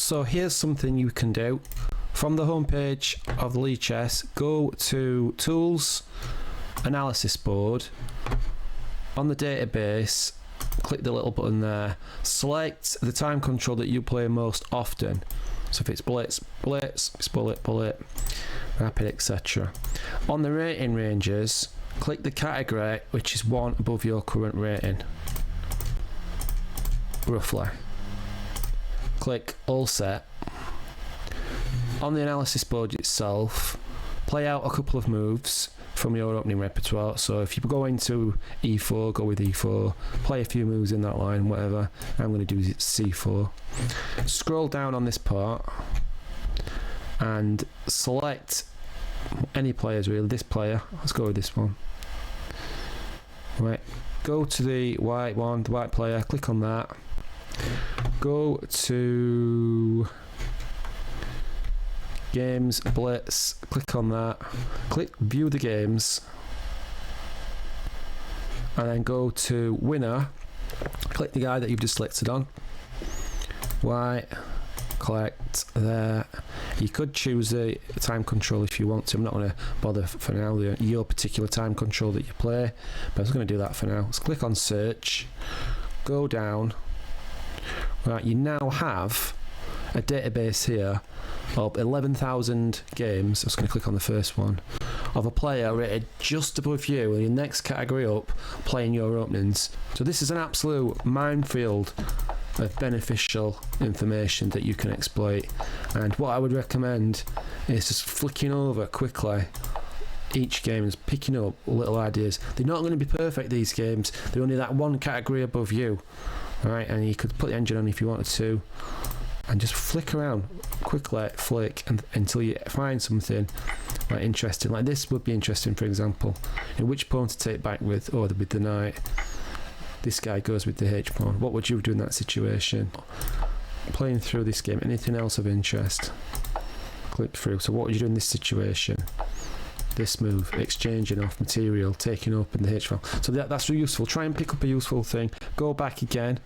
So here's something you can do. From the homepage of Lichess, go to Tools, Analysis Board. On the database, click the little button there. Select the time control that you play most often. So if it's Blitz, Blitz, it's Bullet, Bullet, Rapid, etc. On the rating ranges, click the category which is one above your current rating, roughly. Click All Set. On the analysis board itself, play out a couple of moves from your opening repertoire. So if you go into E4, go with E4, play a few moves in that line, whatever. I'm going to do C4. Scroll down on this part and select any players really. This player, let's go with this one. Right, go to the white one, the white player, click on that. Go to Games, Blitz, click on that, click View the Games, and then go to Winner, click the guy that you've just selected on, White, collect there. You could choose a time control if you want to. I'm not going to bother for now, your particular time control that you play, but I'm just going to do that for now. Let's click on Search, go down. Right, you now have a database here of 11,000 games. I'm just going to click on the first one of a player rated just above you in your next category up, playing your openings. So this is an absolute minefield of beneficial information that you can exploit, and what I would recommend is just flicking over quickly each game and picking up little ideas. They're not going to be perfect, these games. They're only that one category above you, right? And you could put the engine on if you wanted to and just flick around quickly, flick until you find something like interesting. Like this would be interesting, for example, in which pawn to take back with, or with the knight. This guy goes with the H pawn. What would you do in that situation? Playing through this game, anything else of interest? Click through. So what would you do in this situation? This move, exchanging off material, taking up in the H file. So that's really useful. Try and pick up a useful thing. Go back again.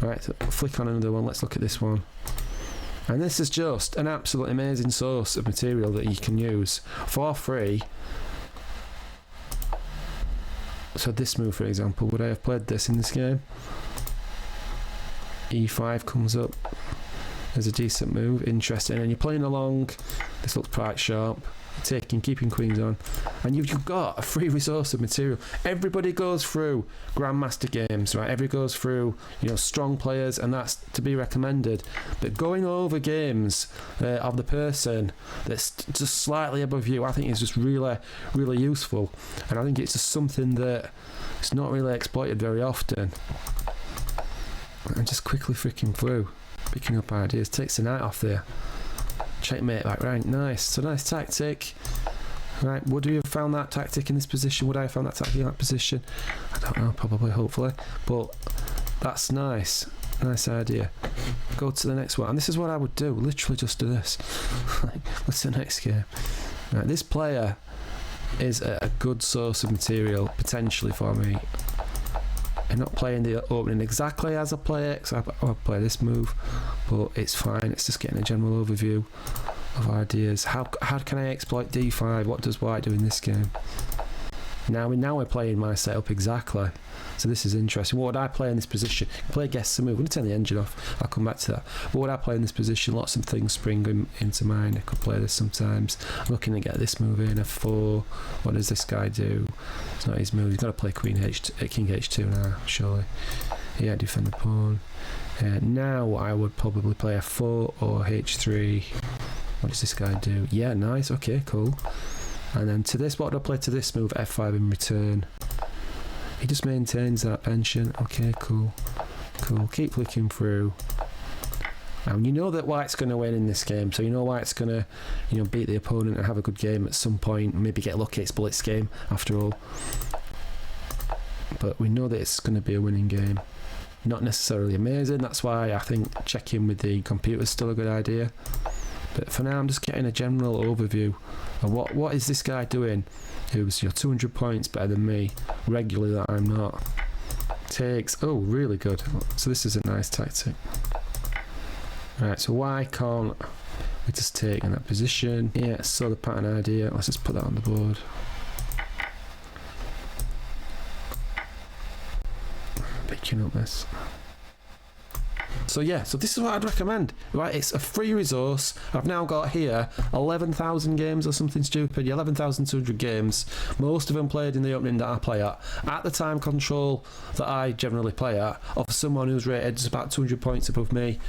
Alright, so flick on another one. Let's look at this one. And this is just an absolutely amazing source of material that you can use for free. So this move, for example, would I have played this in this game? E5 comes up as a decent move, interesting, and you're playing along. This looks quite sharp. Keeping queens on, and you've got a free resource of material. Everybody goes through grandmaster games, right? Everybody goes through, strong players, and that's to be recommended. But going over games of the person that's just slightly above you, I think is just really, really useful. And I think it's just something that it's not really exploited very often. And just quickly freaking through, picking up ideas. Takes the knight off there. Checkmate back, right, nice. So nice tactic. Right, would you have found that tactic in this position? Would I have found that tactic in that position? I don't know, probably, hopefully. But that's nice. Nice idea. Go to the next one. And this is what I would do. Literally just do this. What's the next game? Right, this player is a good source of material, potentially, for me. I'm not playing the opening exactly as I play it, because I'll play this move, but it's fine. It's just getting a general overview of ideas. How can I exploit d5? What does white do in this game? Now we're playing my setup exactly. So this is interesting. What would I play in this position? Play guess the move. I'm going to turn the engine off. I'll come back to that. What would I play in this position? Lots of things spring into mind. I could play this sometimes. I'm looking to get this move in, f4. What does this guy do? It's not his move. He's got to play king h2 now, surely. Yeah, defend the pawn. Now I would probably play f4 or h3. What does this guy do? Yeah, nice. Okay, cool. And then to this, what do I play to this move? f5 in return. He just maintains that pension. Okay, cool. Cool. Keep flicking through. And you know that white's going to win in this game, so you know white's going to, beat the opponent and have a good game at some point. Maybe get lucky. It's Blitz game after all. But we know that it's going to be a winning game. Not necessarily amazing. That's why I think checking with the computer is still a good idea. But for now, I'm just getting a general overview of what is this guy doing who's 200 points better than me regularly that I'm not. Takes, oh, really good. So this is a nice tactic. Right, so why can't we just take in that position? Yeah, so the pattern idea. Let's just put that on the board. Picking up this. So yeah, so this is what I'd recommend. Right, it's a free resource. I've now got here 11,000 games or something stupid. 11,200 games. Most of them played in the opening that I play at. At the time control that I generally play at, of someone who's rated just about 200 points above me.